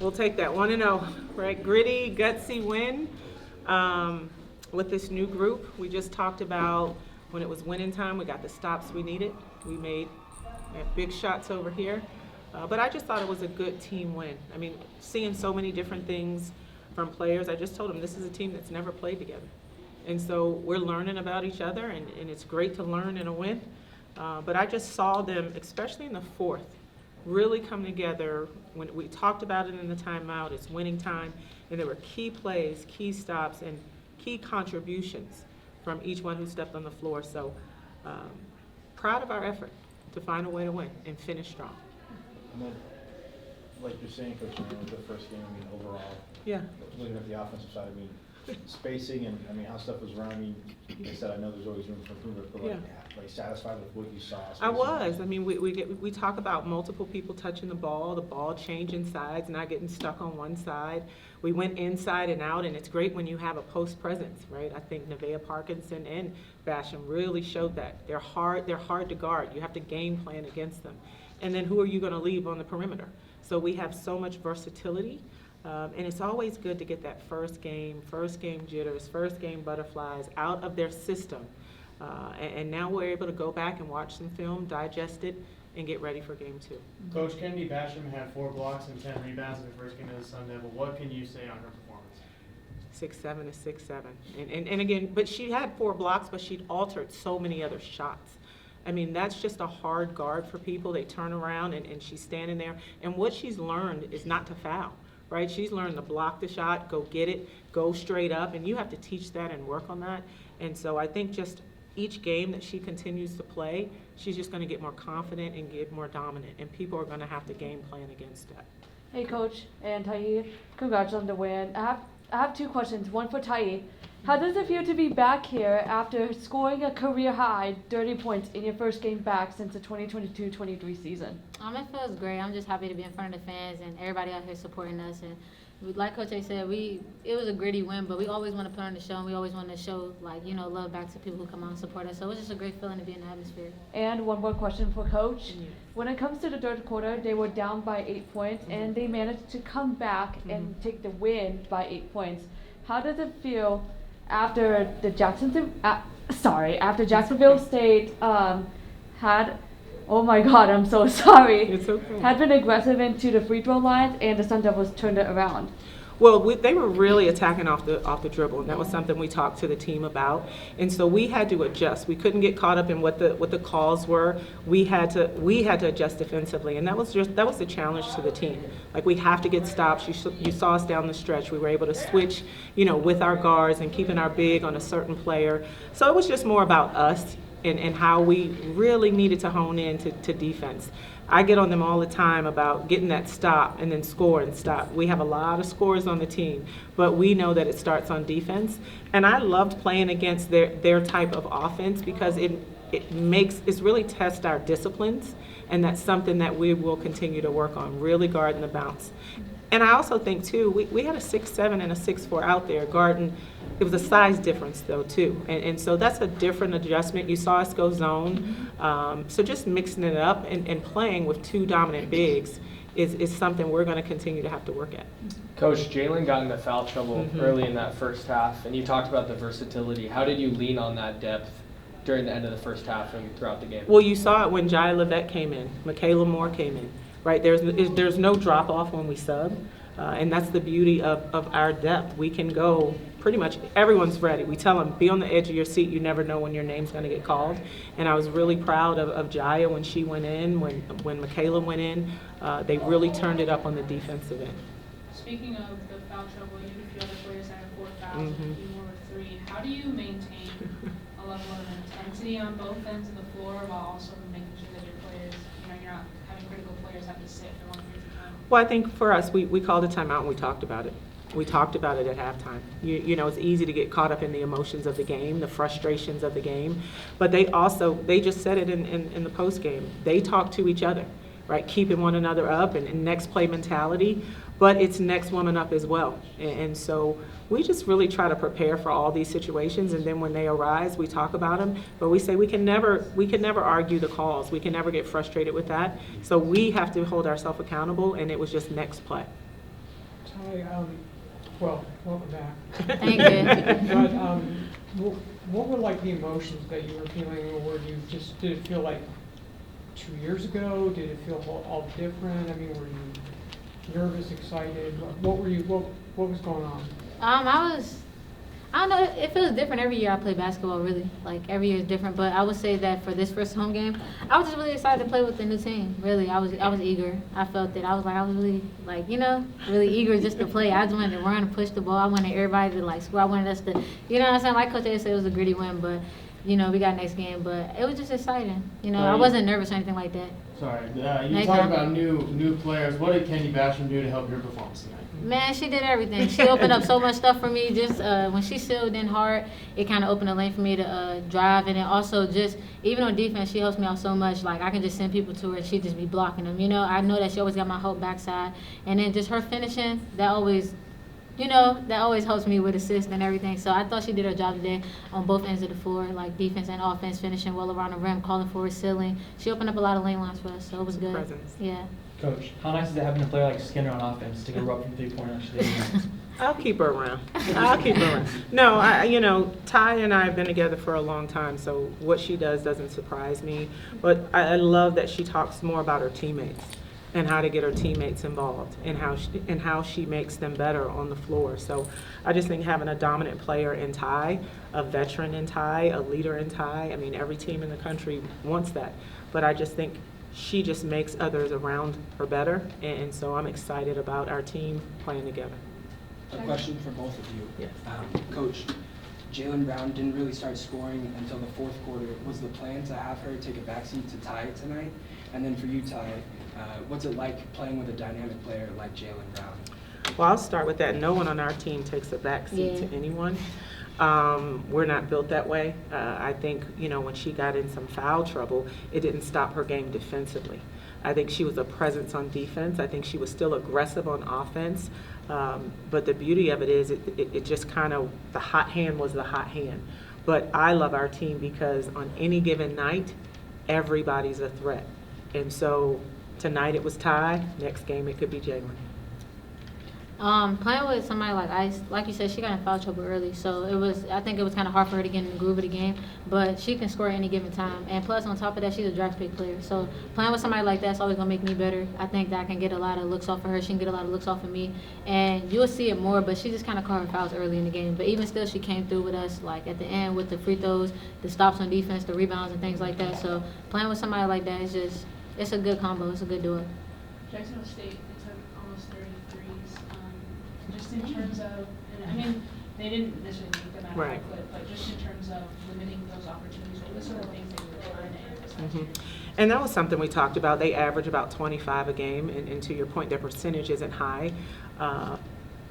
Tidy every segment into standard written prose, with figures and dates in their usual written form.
We'll take that 1-0, right? Gritty, gutsy win with this new group. We just talked about when it was winning time, we got the stops we needed. We made big shots over here. But I just thought it was a good team win. I mean, seeing so many different things from players, I just told them this is a team that's never played together. And so we're learning about each other, and it's great to learn in a win. But I just saw them, especially in the fourth, really come together. When we talked about it in the timeout, it's winning time, and there were key plays, key stops, and key contributions from each one who stepped on the floor. So proud of our effort to find a way to win and finish strong. And then, like you're saying, Coach, the first game, I mean, overall, Yeah. looking at the offensive side, I mean, spacing and, I mean, how stuff was run, I mean, like I said, I know there's always room for improvement, but like satisfied with what you saw? I was. I mean, we talk about multiple people touching the ball changing sides, not getting stuck on one side. We went inside and out, and it's great when you have a post presence, right? I think Nevaeh Parkinson and Basham really showed that. They're hard to guard. You have to game plan against them. And then who are you going to leave on the perimeter? So we have so much versatility. And it's always good to get that first game jitters, first game butterflies out of their system. And now we're able to go back and watch some film, digest it, and get ready for game two. Coach, Kennedy Basham had 4 blocks and 10 rebounds in the first game of the Sun Devil. What can you say on her performance? 6'7" is 6'7". And again, but she had 4 blocks, but she'd altered so many other shots. I mean, that's just a hard guard for people. They turn around and she's standing there. And what she's learned is not to foul. Right? She's learned to block the shot, go get it, go straight up, and you have to teach that and work on that. And so I think just each game that she continues to play, she's just going to get more confident and get more dominant, and people are going to have to game plan against that. Hey, Coach and Tai, congrats on the win. I have 2 questions, one for Tai. How does it feel to be back here after scoring a career-high 30 points in your first game back since the 2022-23 season? It feels great. I'm just happy to be in front of the fans and everybody out here supporting us. And like Coach A said, it was a gritty win, but we always want to put on the show, and we always want to show, love back to people who come out and support us. So it was just a great feeling to be in the atmosphere. And one more question for Coach. Yes. When it comes to the third quarter, they were down by 8 points, and they managed to come back and take the win by 8 points. How does it feel after the Jacksonville State had, oh my God, I'm so sorry. It's okay. Had been aggressive into the free throw lines, and the Sun Devils turned it around? Well, they were really attacking off the dribble, and that was something we talked to the team about. And so we had to adjust. We couldn't get caught up in what the calls were. We had to adjust defensively, and that was the challenge to the team. Like, we have to get stops. You saw us down the stretch. We were able to switch, with our guards and keeping our big on a certain player. So it was just more about us and how we really needed to hone in to defense. I get on them all the time about getting that stop and then score and stop. We have a lot of scores on the team, but we know that it starts on defense. And I loved playing against their type of offense because it really tests our disciplines, and that's something that we will continue to work on, really guarding the bounce. And I also think, too, we had a 6'7" and a 6'4" out there guarding. It was a size difference, though, too. And so that's a different adjustment. You saw us go zone. So just mixing it up and playing with 2 dominant bigs is something we're going to continue to have to work at. Coach, Jalen got into foul trouble early in that first half, and you talked about the versatility. How did you lean on that depth during the end of the first half and throughout the game? Well, you saw it when Jai Levette came in. Michaela Moore came in. Right, there's no drop off when we sub, and that's the beauty of our depth. We can go pretty much, everyone's ready. We tell them, be on the edge of your seat. You never know when your name's going to get called. And I was really proud of Jaya when she went in, when Michaela went in. They really turned it up on the defensive end. Speaking of the foul trouble, you have a few other players that have 4 fouls, and a few more with 3. How do you maintain a level of intensity on both ends of the floor while also making sure that your players, you're not having critical players have to sit for long periods of time? Well, I think for us, we called a timeout and we talked about it. We talked about it at halftime. It's easy to get caught up in the emotions of the game, the frustrations of the game, but they just said it in the post game. They talk to each other, right? Keeping one another up and next play mentality, but it's next woman up as well. And so we just really try to prepare for all these situations, and then when they arise, we talk about them. But we say we can never argue the calls. We can never get frustrated with that. So we have to hold ourselves accountable, and it was just next play. Ty, well, welcome back. Thank you. But what were like the emotions that you were feeling, or were you just, did it feel like 2 years ago? Did it feel all different? I mean, were you nervous, excited? What were you, what was going on? I don't know, it feels different every year I play basketball, really. Like, every year is different, but I would say that for this first home game, I was just really excited to play with the new team, really. I was eager. I felt that. I was really, like, you know, really eager just to play. I just wanted to run and push the ball. I wanted everybody to, like, score. I wanted us to, you know what I'm saying? Like Coach A said, it was a gritty win, but, you know, we got next game. But it was just exciting. You know, I wasn't nervous or anything like that. Sorry, you Nathan. talked about new players. What did Kenny Basham do to help your performance tonight? Man, she did everything. She opened up so much stuff for me. Just when she sealed in hard, it kind of opened a lane for me to drive. And then also just, even on defense, she helps me out so much. Like, I can just send people to her and she just be blocking them. You know, I know that she always got my whole backside. And then just her finishing, that always, you know, that always helps me with assists and everything. So I thought she did her job today on both ends of the floor, like defense and offense, finishing well around the rim, calling for a ceiling. She opened up a lot of lane lines for us, so it was good. Presence. Yeah. Coach, how nice is it having a player like Skinner on offense to go up from 3-point shooting? I'll keep her around. I'll keep her around. No, you know, Ty and I have been together for a long time, so what she does doesn't surprise me. But I love that she talks more about her teammates and how to get her teammates involved and how she makes them better on the floor. So I just think having a dominant player in Ty, a veteran in Ty, a leader in Ty, I mean, every team in the country wants that. But I just think she just makes others around her better, and so I'm excited about our team playing together. A question for both of you. Yes. Coach, Jaylen Brown didn't really start scoring until the fourth quarter. Was the plan to have her take a backseat to Ty tonight? And then for you, Ty, what's it like playing with a dynamic player like Jaylen Brown? Well, I'll start with that. No one on our team takes a backseat to anyone. We're not built that way. I think, you know, when she got in some foul trouble, it didn't stop her game defensively. I think she was a presence on defense. I think she was still aggressive on offense. But the beauty of it is it just kind of, the hot hand was the hot hand. But I love our team because on any given night, everybody's a threat. And so tonight it was Ty. Next game it could be Jaylen. Playing with somebody like Ice, like you said, she got in foul trouble early, so I think it was kind of hard for her to get in the groove of the game, but she can score at any given time. And plus, on top of that, she's a draft pick player. So playing with somebody like that's always going to make me better. I think that I can get a lot of looks off of her. She can get a lot of looks off of me. And you'll see it more, but she just kind of caught her fouls early in the game. But even still, she came through with us, like at the end with the free throws, the stops on defense, the rebounds, and things like that. So playing with somebody like that is just, it's a good combo. It's a good duo. Jackson State, they took almost 33s. Just in terms of, and I mean, they didn't necessarily make them out of the Right. clip, but just in terms of limiting those opportunities, what were sort of things that you were trying to emphasize? And that was something we talked about. They average about 25 a game, and to your point, their percentage isn't high,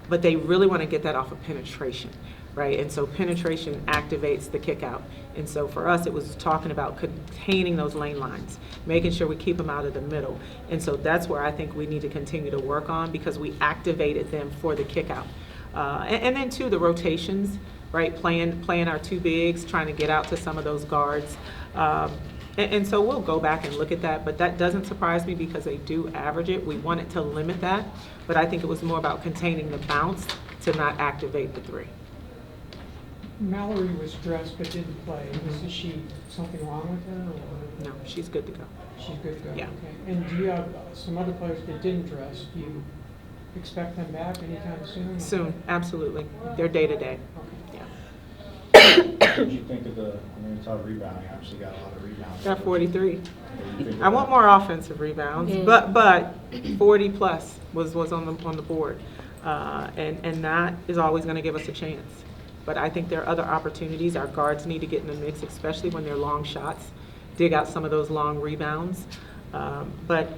but they really want to get that off of penetration, right? And so penetration activates the kick out. And so for us, it was talking about containing those lane lines, making sure we keep them out of the middle. And so that's where I think we need to continue to work on because we activated them for the kick out. And then too, the rotations, right? Playing our two bigs, trying to get out to some of those guards. And so we'll go back and look at that, but that doesn't surprise me because they do average it. We wanted to limit that, but I think it was more about containing the bounce to not activate the three. Mallory was dressed but didn't play. Is she something wrong with her? Or? No, she's good to go. She's good to go. Yeah. Okay. And do you have some other players that didn't dress? Do you expect them back anytime soon? Soon, absolutely. They're day to day. Okay. Yeah. What did you think of you saw rebounding, obviously got a lot of rebounds. Got 43. What did you think I of want that? more offensive rebounds, Yeah. but 40 plus was on the board, and that is always going to give us a chance. But I think there are other opportunities. Our guards need to get in the mix, especially when they're long shots, dig out some of those long rebounds. But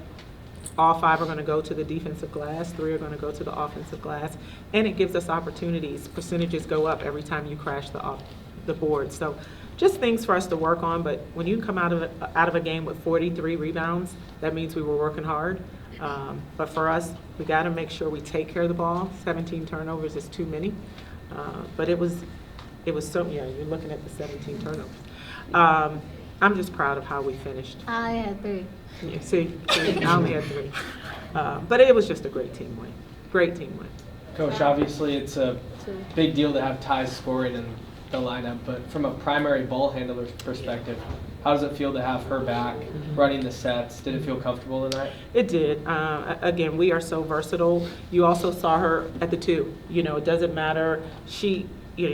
all 5 are going to go to the defensive glass, 3 are going to go to the offensive glass, and it gives us opportunities. Percentages go up every time you crash the board. So just things for us to work on. But when you come out of a game with 43 rebounds, that means we were working hard. But for us, we got to make sure we take care of the ball. 17 turnovers is too many. But it was so, yeah, you're looking at the 17 turnovers. I'm just proud of how we finished. I had 3. Yeah, see, I only had 3. But it was just a great team win. Great team win. Coach, obviously it's a big deal to have ties scoring in the lineup, but from a primary ball handler's perspective, how does it feel to have her back running the sets? Did it feel comfortable tonight? It did. Again, we are so versatile. You also saw her at the 2. You know, it doesn't matter.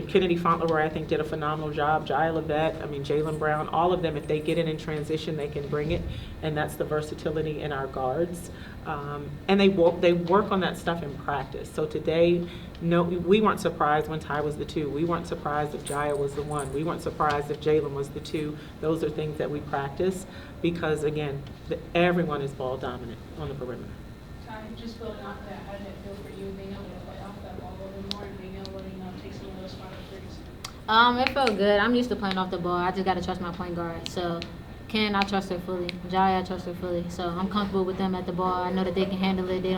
Kennedy Fauntleroy, I think, did a phenomenal job. Jaya Levette, Jalen Brown, all of them, if they get it in transition, they can bring it. And that's the versatility in our guards. And they work on that stuff in practice. So today, no, we weren't surprised when Ty was the 2. We weren't surprised if Jaya was the 1. We weren't surprised if Jalen was the 2. Those are things that we practice because, again, everyone is ball dominant on the perimeter. Ty, just building off that, how did it feel for you being able to play off that ball a little bit more and being able to take some of those final threes? It felt good. I'm used to playing off the ball. I just got to trust my point guard. So, Ken, I trust her fully. Jaya, I trust her fully. So, I'm comfortable with them at the ball. I know that they can handle it. They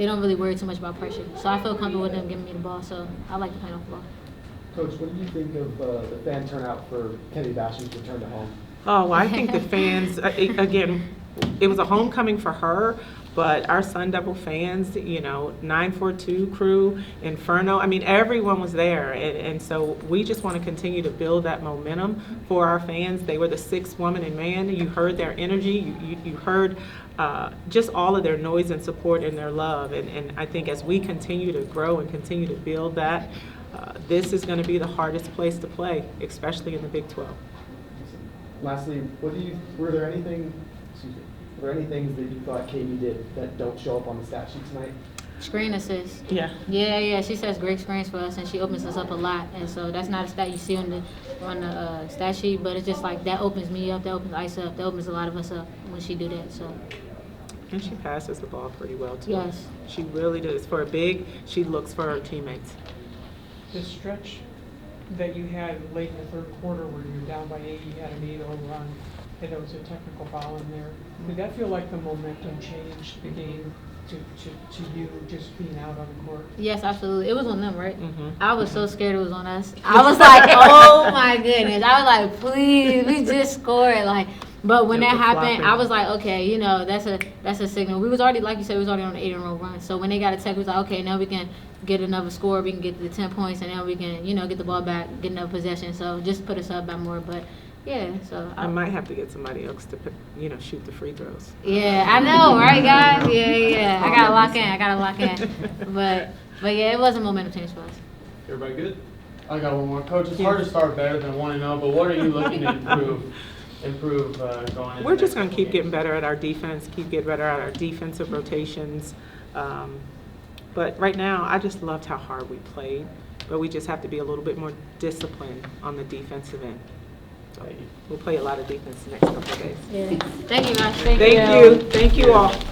don't really worry too much about pressure. So, I feel comfortable with them giving me the ball. So, I like to play off the ball. Coach, what do you think of the fan turnout for Kennedy Basham's return to home? Oh, well, I think the fans, again, it was a homecoming for her, but our Sun Devil fans, 942 crew, Inferno, everyone was there. And so we just want to continue to build that momentum for our fans. They were the 6th woman and man. You heard their energy. You heard just all of their noise and support and their love. And I think as we continue to grow and continue to build that, this is going to be the hardest place to play, especially in the Big 12. Lastly, were there any things that you thought Katie did that don't show up on the stat sheet tonight? Screen assist. Yeah. Yeah. She sets great screens for us, and she opens us up a lot. And so that's not a stat you see on the stat sheet, but it's just like that opens me up, that opens Ice up, that opens a lot of us up when she do that. So. And she passes the ball pretty well, too. Yes. She really does. For a big, she looks for her teammates. The stretch that you had late in the 3rd quarter where you were down by 8, you had an 8-0 run, and there was a technical foul in there. Did that feel like the momentum changed the game to you just being out on the court? Yes, absolutely. It was on them, right? Mm-hmm. I was so scared it was on us. I was like, oh my goodness. I was like, please, we just scored. But when that happened, I was like, okay, that's a signal. We was already, like you said, we was already on an 8-0 run. So when they got a tech, we was like, okay, now we can get another score. We can get the 10 points, and then we can, get the ball back, get another possession. So just put us up by more. But yeah, so I might have to get somebody else to, shoot the free throws. Yeah, I know, right, guys? Yeah. I gotta lock in. But yeah, it was a momentum change for us. Everybody good? I got one more. Coach, it's hard to start better than 1-0, but what are you looking to improve going into We're just going to next keep couple getting games? better at our defense, keep getting better at our defensive rotations. But right now, I just loved how hard we played, but we just have to be a little bit more disciplined on the defensive end. So we'll play a lot of defense the next couple of days. Yeah. Thank you, guys. Thank you. Thank you all.